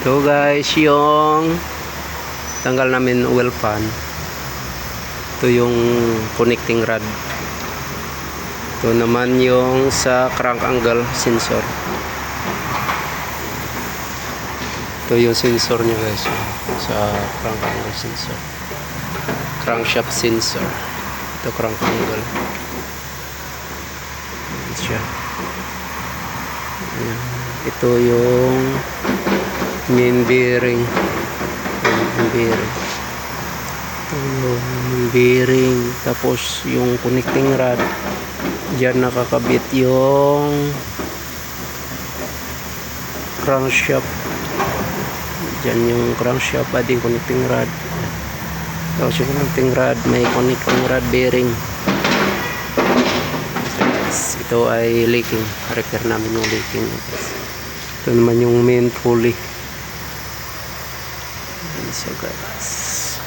So guys, yung tanggal namin oil pan. Ito yung connecting rod. Ito naman yung sa crank angle sensor. Ito yung sensor niya guys, sa crank angle sensor. Crankshaft sensor. Ito crank angle. Ayan siya. Ayan. Ito yung main bearing. Main bearing. Ito yung main bearing. Tapos yung connecting rod. Diyan nakakabit yung crankshaft. Diyan yung crankshaft at yung connecting rod. Tapos yung connecting rod, may connecting rod bearing. Ito ay leaking. Repair namin yung leaking. Ito naman yung main pulley. So guys.